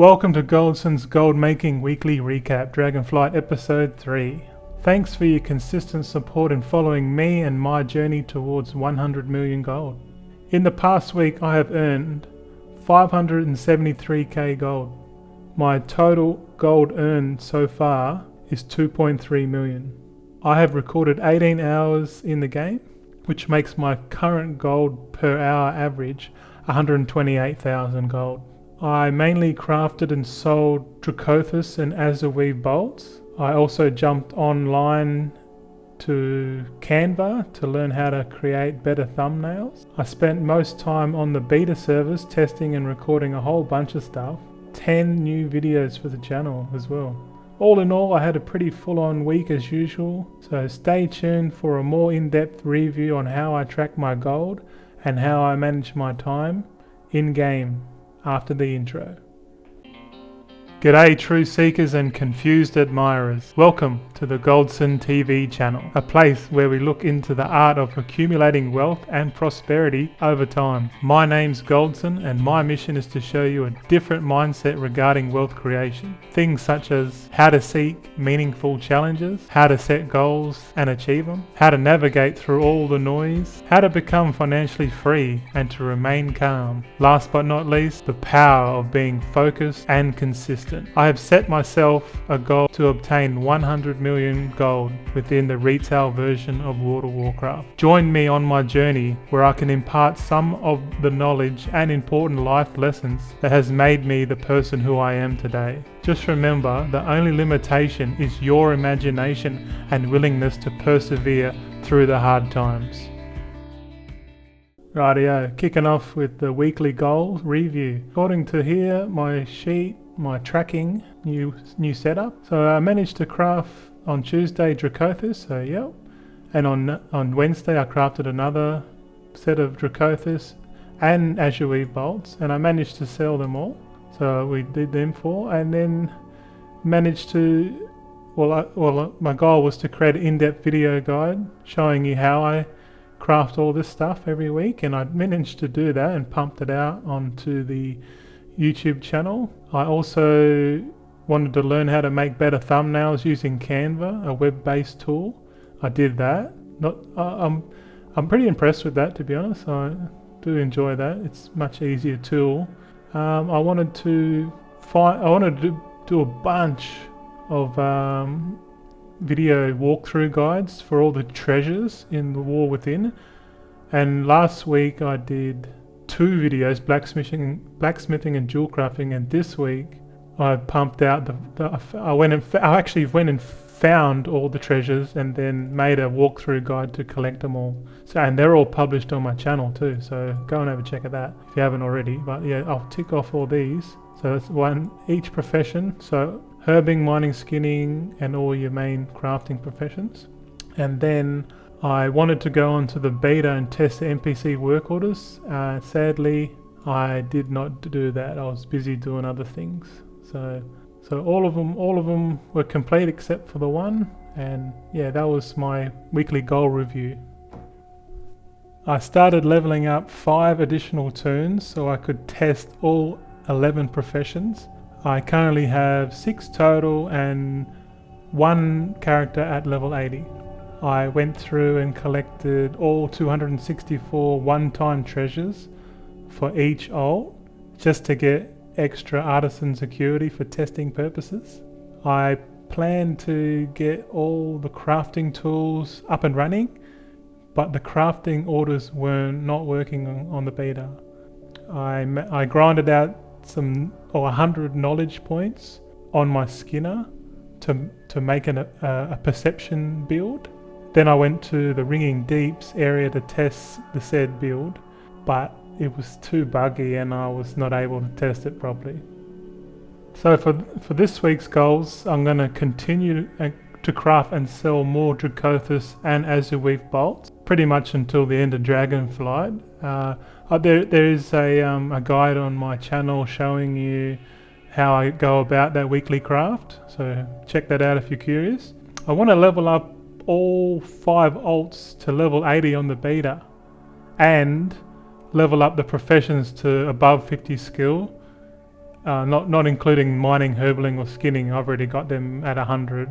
Welcome to Goldson's Gold Making Weekly Recap, Dragonflight Episode 3. Thanks for your consistent support in following me and my journey towards 100 million gold. In the past week I have earned 573k gold. My total gold earned so far is 2.3 million. I have recorded 18 hours in the game, which makes my current gold per hour average 128,000 gold. I mainly crafted and sold Dracothus and Azurweave bolts. I also jumped online to Canva to learn how to create better thumbnails. I spent most time on the beta servers testing and recording a whole bunch of stuff. 10 new videos for the channel as well. All in all, I had a pretty full-on week as usual, so stay tuned for a more in-depth review on how I track my gold and how I manage my time in-game after the intro. G'day true seekers and confused admirers. Welcome to the Goldson TV channel, a place where we look into the art of accumulating wealth and prosperity over time. My name's Goldson and my mission is to show you a different mindset regarding wealth creation. Things such as how to seek meaningful challenges, how to set goals and achieve them, how to navigate through all the noise, how to become financially free and to remain calm. Last but not least, the power of being focused and consistent. I have set myself a goal to obtain 100 million gold within the retail version of World of Warcraft. Join me on my journey where I can impart some of the knowledge and important life lessons that has made me the person who I am today. Just remember, the only limitation is your imagination and willingness to persevere through the hard times. Rightio, kicking off with the weekly goal review. According to here, my sheet, my tracking, new setup. So I managed to craft on Tuesday Dracothus, so yep. And on Wednesday I crafted another set of Dracothus and Azurweave bolts, and I managed to sell them all. So we did them four, and then managed to, my goal was to create an in-depth video guide showing you how I craft all this stuff every week, and I managed to do that and pumped it out onto the YouTube channel. I also wanted to learn how to make better thumbnails using Canva, a web-based tool. I did that. I'm pretty impressed with that, to be honest. I do enjoy that. It's a much easier tool. I wanted to do a bunch of video walkthrough guides for all the treasures in the War Within, and last week I did 2 videos, blacksmithing and jewel crafting, and this week I pumped out I actually went and found all the treasures and then made a walkthrough guide to collect them all. So, and they're all published on my channel too, so go and have a check of that if you haven't already. But yeah, I'll tick off all these. So that's one each profession. So herbing, mining, skinning, and all your main crafting professions. And then I wanted to go onto the beta and test the NPC work orders. Sadly, I did not do that. I was busy doing other things. So all of them were complete except for the one. And yeah, that was my weekly goal review. I started leveling up 5 additional turns so I could test all 11 professions. I currently have 6 total and 1 character at level 80. I went through and collected all 264 one-time treasures for each ult, just to get extra artisan security for testing purposes. I plan to get all the crafting tools up and running, but the crafting orders were not working on the beta. I grinded out 100 knowledge points on my skinner to make a perception build. Then I went to the Ringing Deeps area to test the said build, but it was too buggy and I was not able to test it properly. So for this week's goals, I'm going to continue to craft and sell more Dracothus and Azurweave bolts, pretty much until the end of Dragonflight. There is a guide on my channel showing you how I go about that weekly craft, so check that out if you're curious. I want to level up all 5 alts to level 80 on the beta and level up the professions to above 50 skill not including mining, herbling or skinning. I've already got them at 100.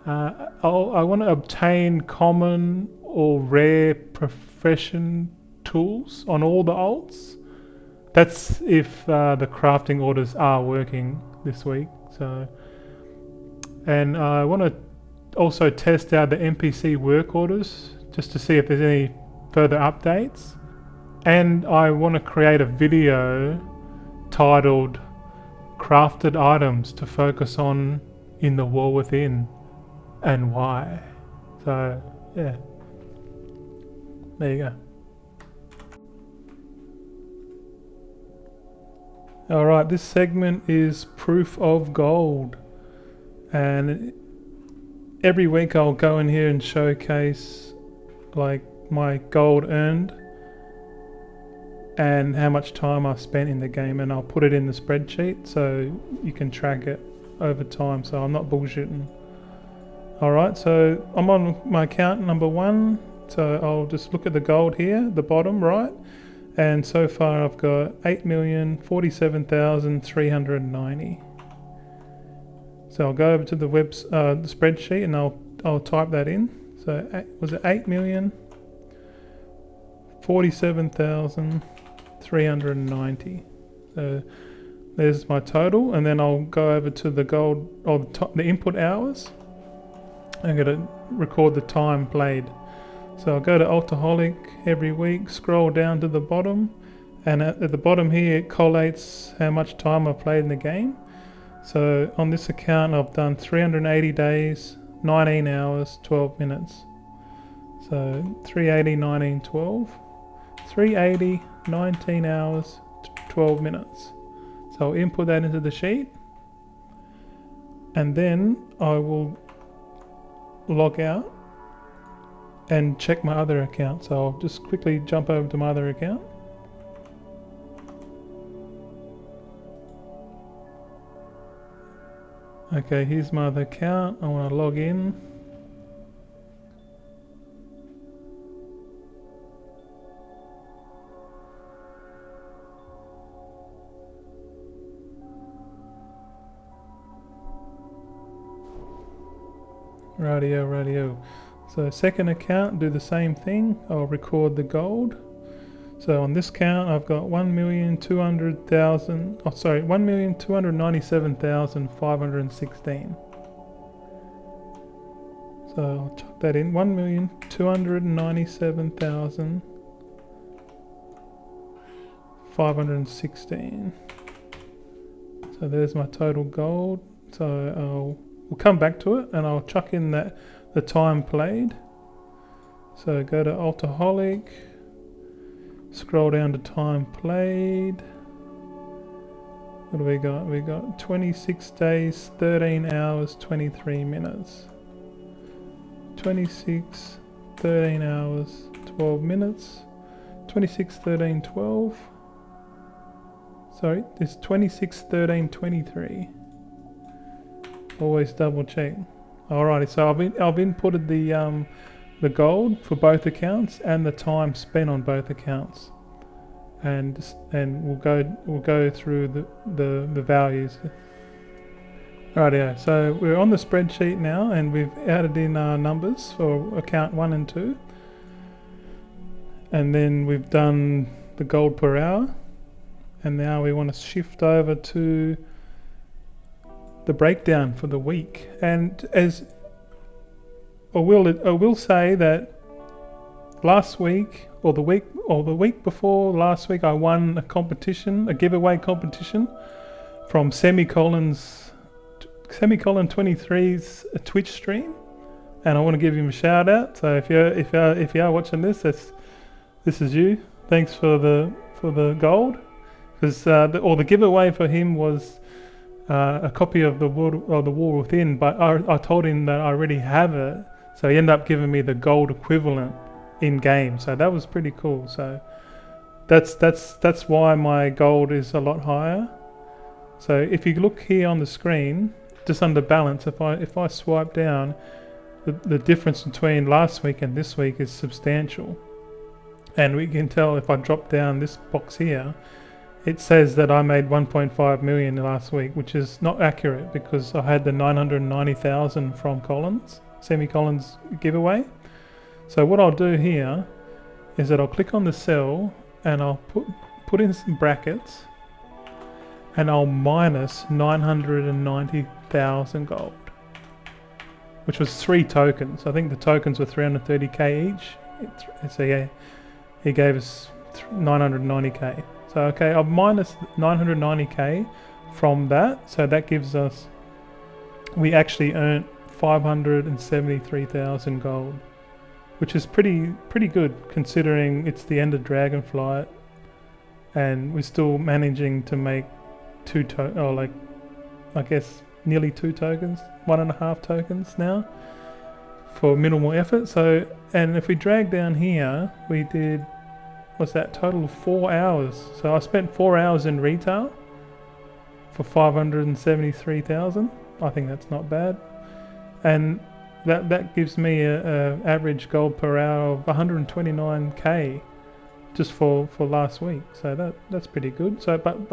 I want to obtain common or rare profession tools on all the alts. That's if the crafting orders are working this week. So, and I want to also test out the NPC work orders just to see if there's any further updates. And I want to create a video titled "Crafted Items to Focus on in the War Within and Why." So, yeah. There you go. Alright, this segment is Proof of Gold. And every week I'll go in here and showcase like my gold earned and how much time I've spent in the game, and I'll put it in the spreadsheet so you can track it over time, so I'm not bullshitting. Alright, so I'm on my account number 1, so I'll just look at the gold here, the bottom right, and so far I've got 8,047,390. So I'll go over to the the spreadsheet and I'll type that in. So was it 8,047,390? So there's my total, and then I'll go over to the gold or the input hours. I'm going to record the time played. So I'll go to Alcoholic every week, scroll down to the bottom, and at the bottom here it collates how much time I've played in the game. So on this account I've done 380 days, 19 hours, 12 minutes. So 380, 19, 12. 380, 19 hours, 12 minutes. So I'll input that into the sheet, and then I will log out and check my other account. So I'll just quickly jump over to my other account. Okay, here's my other account. I want to log in. Radio. So second account, do the same thing. I'll record the gold. So on this count I've got 1,200,000, 1,297,516. So I'll chuck that in, 1,297,516. So there's my total gold. So we'll come back to it and I'll chuck in that the time played. So go to Alcoholic, scroll down to time played. What do we got? We got 26 days, 13 hours, 23 minutes. 26, 13 hours, 12 minutes. 26, 13, 12. Sorry, it's 26, 13, 23. Always double check. Alrighty, so I've inputted the gold for both accounts and the time spent on both accounts, and we'll go through the values. Rightio, so we're on the spreadsheet now, and we've added in our numbers for account 1 and 2, and then we've done the gold per hour, and now we want to shift over to the breakdown for the week. And as I will say that last week or the week before last week I won a competition, a giveaway competition from Semicolon 23's Twitch stream, and I want to give him a shout out. So if you are watching this, this is you. Thanks for the gold, because the giveaway for him was a copy of the War Within, but I told him that I already have it, so he ended up giving me the gold equivalent in game. So that was pretty cool. So that's why my gold is a lot higher. So if you look here on the screen, just under balance, if I swipe down, the difference between last week and this week is substantial, and we can tell if I drop down this box here. it says that I made 1.5 million last week, which is not accurate because I had the 990,000 from Collins, Semi-Collins giveaway. So what I'll do here is that I'll click on the cell and I'll put in some brackets and I'll minus 990,000 gold, which was 3 tokens. I think the tokens were 330k each. So yeah, he gave us 990k. So okay, I've minus 990k from that. So that gives us, we actually earned 573,000 gold, which is pretty good considering it's the end of Dragonflight, and we're still managing to make I guess nearly 2 tokens, 1.5 tokens now for minimal effort. So, and if we drag down here, we did, what's that, total of 4 hours. So I spent 4 hours in retail for 573,000. I think that's not bad, and that gives me a average gold per hour of 129k just for last week. So that's pretty good. So but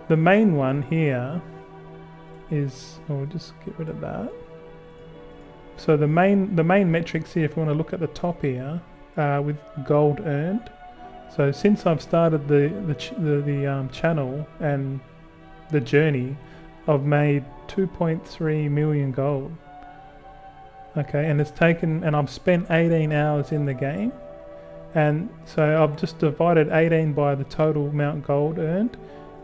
the main one here is, we'll just get rid of that. So the main metrics here, if you want to look at the top here, with gold earned. So since I've started the channel and the journey, I've made 2.3 million gold. Okay, and it's taken, and I've spent 18 hours in the game, and so I've just divided 18 by the total amount gold earned,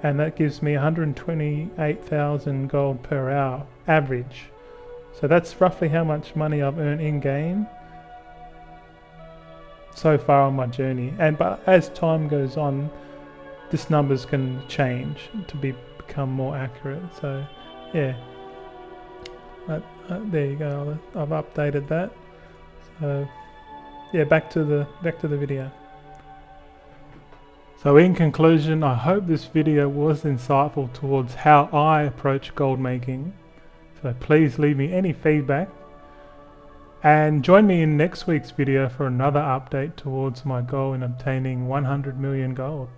and that gives me 128,000 gold per hour average. So that's roughly how much money I've earned in game so far on my journey. But as time goes on, this numbers can change to become more accurate. So yeah, there you go. I've updated that. So yeah, back to the video. So in conclusion, I hope this video was insightful towards how I approach gold making. So please leave me any feedback, and join me in next week's video for another update towards my goal in obtaining 100 million gold.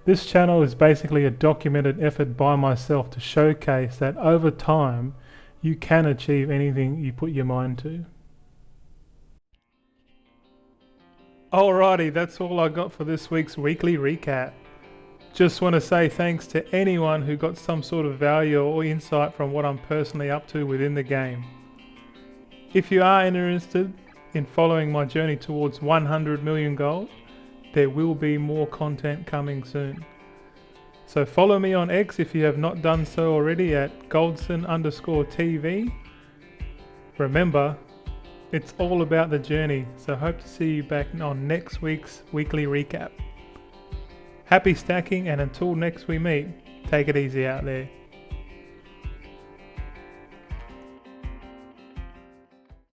This channel is basically a documented effort by myself to showcase that over time you can achieve anything you put your mind to. Alrighty, that's all I got for this week's weekly recap. Just want to say thanks to anyone who got some sort of value or insight from what I'm personally up to within the game. If you are interested in following my journey towards 100 million gold, there will be more content coming soon. So follow me on X if you have not done so already at Goldson_TV. Remember, it's all about the journey, so hope to see you back on next week's weekly recap. Happy stacking, and until next we meet, take it easy out there.